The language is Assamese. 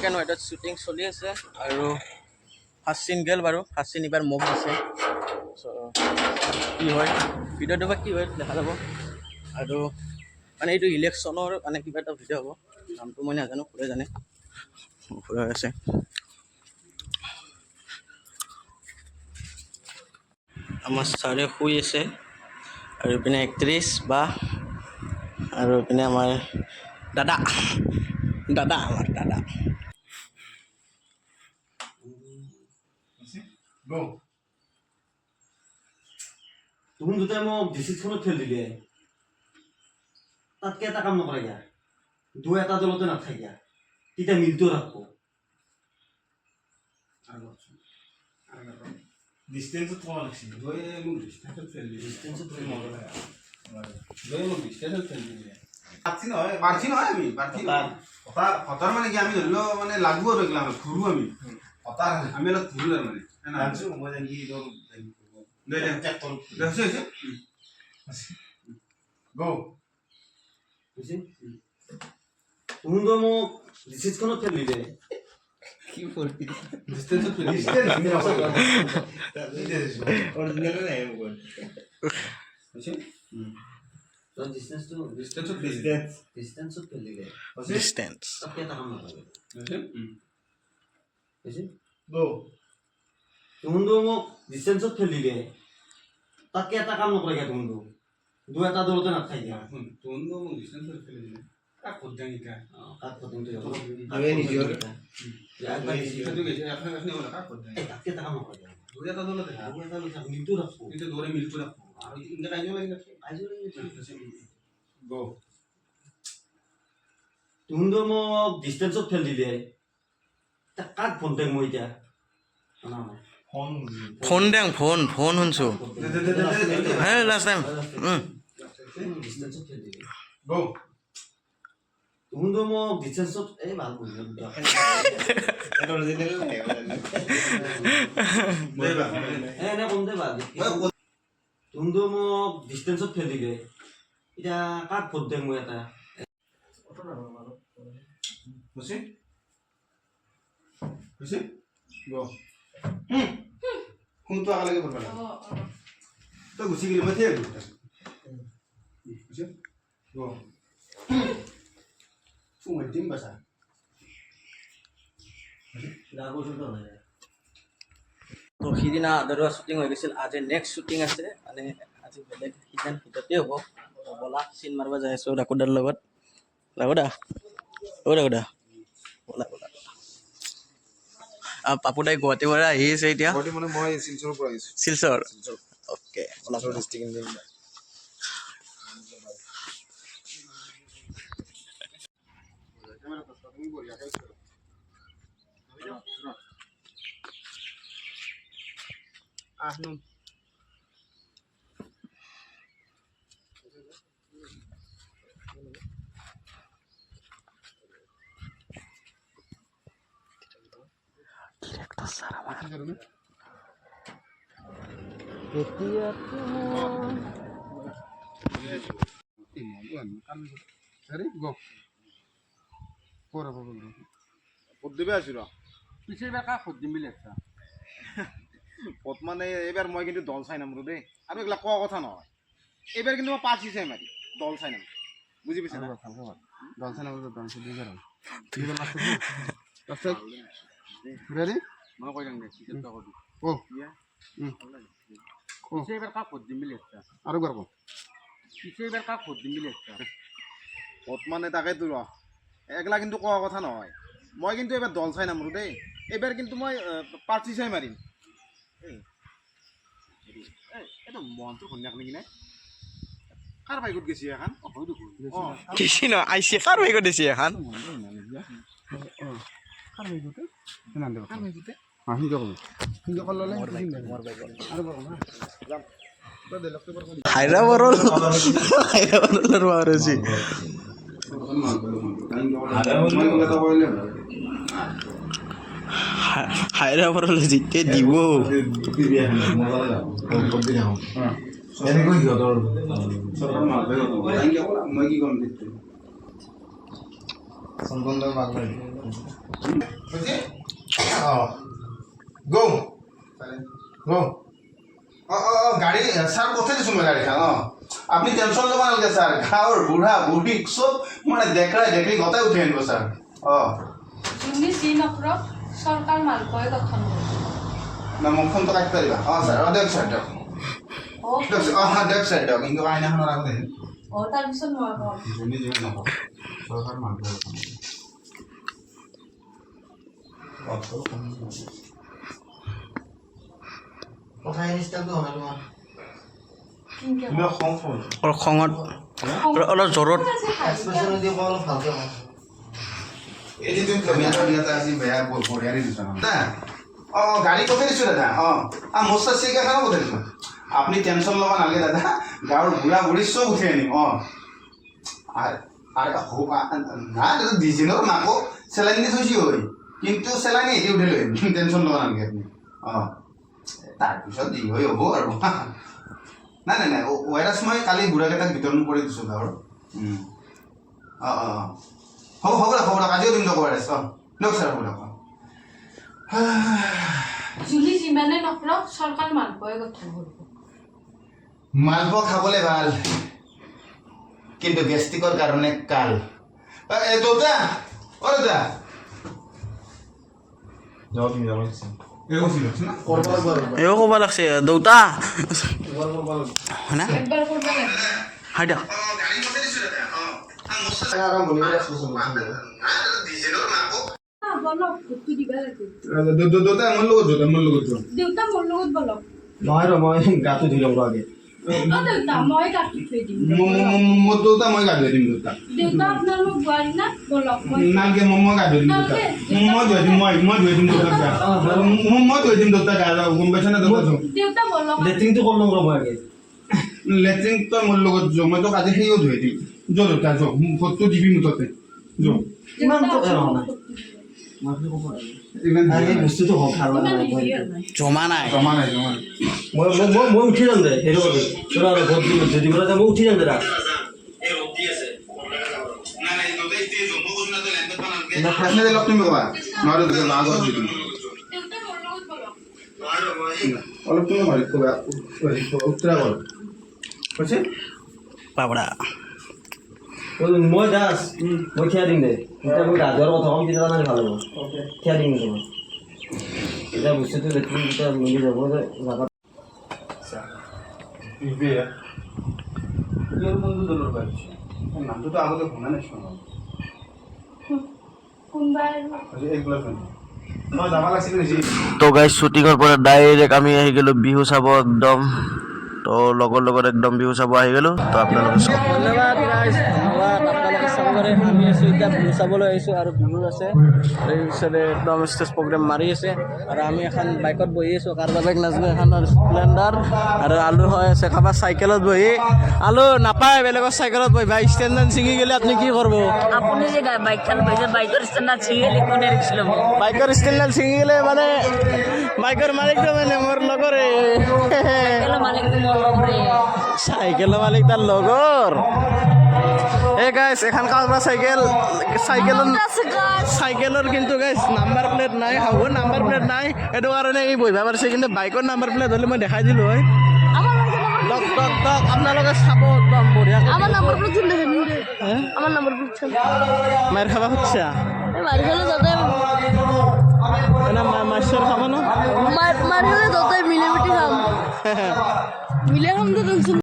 এণ্ড হোৱাইটত শ্বুটিং চলি আছে আৰু ফাৰ্ষ্ট চিন গ'ল বাৰু ফাৰ্ষ্ট চিন এইবাৰ মুভ আছে চ' কি হয় ভিডিঅ'টো বা কি হয় দেখা যাব আৰু মানে এইটো ইলেকশ্যনৰ মানে কিবা এটা ভিডিঅ' হ'ব নামটো মই নাজানো কোনে জানে হৈ আছে আমাৰ ছাৰে শুই আছে আৰু ইপিনে এক্ট্ৰেছ বা আৰু ইপিনে আমাৰ দাদা আমাৰ দাদা তুমি দুটাই মোক ডিচিছখনত ঠেল দিলে তাতকে এটা কাম নকৰা গিয়া দুই এটা দলতে নাথাকিয়া তেতিয়া মিলটো ৰাখব ডিষ্টেন্সত থোৱা লাগিছিল গৈ মোক ডিষ্টেন্সত ঠেল দিলে ডিষ্টেন্সত থৈ মজা গৈ মোক ডিষ্টেন্সত ঠেল দিলে পাৰ্টি নহয় আমি পাৰ্টি হতাৰ মানে কি আমি ধৰি লওঁ মানে লাগব আৰু এইগিলা ঘূৰো আমি হতাৰ আমি অলপ ঘূৰো আৰু মানে মই জানি দে হৈছে গো তুমি তো মোক ডিচিছখনত ঠেল দিলে কি কৰিবি ডিষ্টেন্সত ঠেল অৰিজিনেল নাই মোৰ হৈছে ডিষ্টেন্সত ঠেল দিলে ডিষ্টেন্স তাতকে এটা কাম নকৰা গো তুমি তো মোক ডিষ্টেন্সত ঠেল দিলে তাতকে এটা কাম নকৰা গিয়া তুমি দুই এটা দলতে নাথাকিয়া তোন মোক ডিষ্টেন্সত ঠেল দিলে কাক পদ্যাং ইকা কাক পতংটো আমি নিজৰ তাতকে গেছে আপনি আপনি ওলা কাক পদ্যাং এটা কাম নকৰা গিয়া দুই এটা দলতে দুই এটা দলতে মিলটো ৰাখব কিন্তু দৌৰে মিলটো ৰাখব আৰু ইনকা কাইজো লাগি নাথাকে গো তুমি তো মোক ডিষ্টেন্সত ঠেল দিলে কাক ফোন দেখ মই এতিয়া ফোন দেং ফোন শুনছো হে লাষ্ট টাইম ডিষ্টেন্সত ঠেল দিলে গো তুমি তো মোক ডিষ্টেন্সত এই ভাল বুঝলো অৰিজিনেল নাই এনে কম দে ভাল তুমি তো মোক ডিষ্টেন্সত ঠেল দিলে এতিয়া কাক ভোট দেখ মই এটা হৈছে হৈছে গো কোনটো আগালৈকে পঢ়বা লাগে তই গুচি গেলি মই থিয় হৈছে গো ফুমাই দিম বাছা তো সিদিনা আদৰুৱা শ্বুটিং হৈ গৈছিল আজি নেক্সট শ্বুটিং আছে মানে আজি বেলেগ সিজন ভিতৰতে হ'ব বলা চিন মাৰিব যাই আছোঁ ৰাকুদাৰ লগত ৰাকুদা ৰাকুদা বলা বলা পাপুদাই গুৱাহাটীৰ পৰা আহি আছে এতিয়া মানে মই শিলচৰৰ পৰা আহিছোঁ শিলচৰ অ'কে ডিষ্ট্ৰিক্ট ইণ্ডিয়ান পথ মানে এইবাৰ মই কিন্তু দল চাই নামৰো দেই আৰু এইবিলাক কোৱা কথা নহয় এইবাৰ কিন্তু মই পাঁচ চাই মাৰি দল চাই নাম বুজি পাইছা না দল চাই নামৰো দল চাই দুইবাৰ ৰেডি মই কৈ যাম দে ও পিছে এবাৰ কাক ভোট দিম বুলি ভাবছা আৰু কৰব পিছে এবাৰ কাক ভোট দিম বুলি ভাবছা ভোট মানে তাকেতো ৰ একলা কিন্তু কোৱা কথা নহয় মই কিন্তু এবাৰ দল চাই নামৰো দেই এইবাৰ কিন্তু মই পাৰ্টি চাই মাৰিম এইটো মনটো ঘূৰ্ণাক নেকি নাই কাৰ বাইকত গেছি এখন কিছু ন আইছে কাৰ বাইকত দিছে এখন হায়দৰাবাদৰ মাৰিছি হায়দৰাবাদলৈ জিতে দিব মই কি কম বুঝছি গো গো গাড়ী ছাৰ পঠাই দিছোঁ মই গাড়ীখন আপুনি টেনশ্যন ল'ব নালাগে ছাৰ গাঁৱৰ বুঢ়া বুঢ়ী চব মানে ডেকৰাই ডেকৰি গোটাই উঠাই আনিব ছাৰ যোনে যি নকৰক চৰকাৰ মালপোৱাই গঠন কৰিব না মোক ফোনটো কাটি পাৰিবা ছাৰ দিয়ক ছাৰ দিয়ক দিয়ক দিয়ক ছাৰ দিয়ক কিন্তু আইনাখনৰ আগতে তাৰপিছত মই কম যোনে যোনে নকওঁ চৰকাৰ মালপোৱাই গঠন খঙত অলপ জ্বৰত গাড়ী পঠাই দিছোঁ দাদা মোৰ চিকাখানো পঠাই দিছোঁ আপুনি টেনশ্যন ল'ব নালাগে দাদা গাঁৱৰ বুঢ়া বুঢ়ী চব উঠাই আনিম নাই দাদা ডিজেলৰ নাকো চেলাইন দি থৈছোঁ হয় কিন্তু চেলাইন এটি উঠাই লৈ টেনশ্যন ল'ব নালাগে আপুনি তাৰপিছত যি হৈ হ'ব আৰু নাই নাই নাই ৱাইৰাছ মই কালি বুঢ়াকেইটাক বিতৰণ কৰি দিছোঁ গাঁৱৰ হ'ব হ'ব দিয়ক আজিও দিম দিয়ক ৱাইৰাছ দিয়ক ছাৰ হ'ব দিয়ক যোনে যিমানে নকৰক চৰকাৰ মালপোৱাই গঠন কৰিব মালপোৱা খাবলৈ ভাল কিন্তু গেষ্ট্ৰিকৰ কাৰণে কাল দেউতা দেউতা এও ক'ব লাগছে দেউতা হয়না একবাৰ কৰিব লাগে হয় দিয়ক বলক ভোটটো দিবা লাগে দেউতা মোৰ লগত দেউতা মোৰ লগত বলক নহয় ৰ মই গাটো ধুই ল'ম আগে দেউতা মই কাটি থৈ দিম মোৰ দেউতা মই গা ধুই দিম দেউতা দেউতা আপোনাৰ মোক বোৱাৰী না বলক নালগে মই গা ধুই দিম দেউতা মই ধুই দিম মই ধুই দিম দেউতা মই ধুই দিম দেউতা গা গম পাইছা না দেউতা দেউতা বলক লেট্ৰিনটো কৰি ল'ম ৰ মই আগে লেট্ৰিন তই মোৰ লগত যোৱা মই তোক আজি সেইও ধুই দিম যোৱা দেউতা যোৱা ফটো দিবি মুঠতে যোৱা কিমান বস্তুটো ভাল লগা নাই জমা নাই জমা নাই জমা নাই মই উঠি যাম দে সেইটো কৰি তোৰা আৰু ভোট যদি বোলে মই উঠি যাম দে ৰা ফেচনে দিলক তুমি ক'বা নোৱাৰো আগত দি দিম দেউতা মোৰ লগত বলক অলপ তুমি মাৰি ক'বা উত্তৰা কৰ কৈছে পাবৰা মই দাস মই থিয়া দিম দে এতিয়া মই গা ধোৱাৰ কথা ক'ম তেতিয়া জানি ভাল হ'ব থিয়া দিম তোমাক এতিয়া বস্তুটো লেট্ৰিন যেতিয়া মিলি যাব জাগাত নামটোতো আগতে শুনা নাছিলো কোনবাই মই যাব লাগিছিল নেকি তো গাইজ শ্বুটিঙৰ পৰা ডাইৰেক্ট আমি আহি গ'লোঁ বিহু চাব একদম তো লগৰ লগত একদম বিহু চাব আহি গ'লোঁ তো আপোনালোকে চাওক ধন্যবাদ গাইজ ধন্যবাদ আপোনালোকে চাব পাৰে আমি আছোঁ এতিয়া বিহু চাবলৈ আহিছোঁ আৰু বিহু আছে আৰু এই পিছতে একদম ষ্টেজ প্ৰগ্ৰেম মাৰি আছে আৰু আমি এখন বাইকত বহি আছোঁ কাৰোবাৰ বাইক নাজানো এখন স্প্লেণ্ডাৰ আৰু আলু হৈ আছে কাৰোবাৰ চাইকেলত বহি আলু নাপায় বেলেগৰ চাইকেলত বহি বাইক ষ্টেণ্ডাৰ্ড ছিঙি গ'লে আপুনি কি কৰিব আপুনি যে বাইকখন পাইছে বাইকৰ ষ্টেণ্ডাৰ্ড ছিঙিলে কোনে ৰিক্স ল'ব বাইকৰ ষ্টেণ্ডাৰ্ড ছিঙি গ'লে মানে বাইকৰ মালিকটো মানে মোৰ লগৰে চাইকেলৰ মালিকটো মোৰ লগৰে চাইকেলৰ মালিক তাৰ লগৰ এই গাইছ এখন কাৰোবাৰ চাইকেলৰ কিন্তু গাইছ নাম্বাৰ প্লেট নাই হ'ব নাম্বাৰ প্লেট নাই সেইটো কাৰণে এই বহিব পাৰিছে কিন্তু বাইকৰ নাম্বাৰ প্লেট হ'লে মই দেখাই দিলোঁ হয় দক আপোনালোকে চাব একদম বঢ়িয়াকৈ আমার নাম্বার প্লেট চলে আমার নাম্বার প্লেট চলে মাৰ খাব খুজিছা মাৰি গেলে দাদা মাছৰ খাব ন মাৰি গেলে দাদা মিলে মিটি খাম মিলে খাম তো টেনশন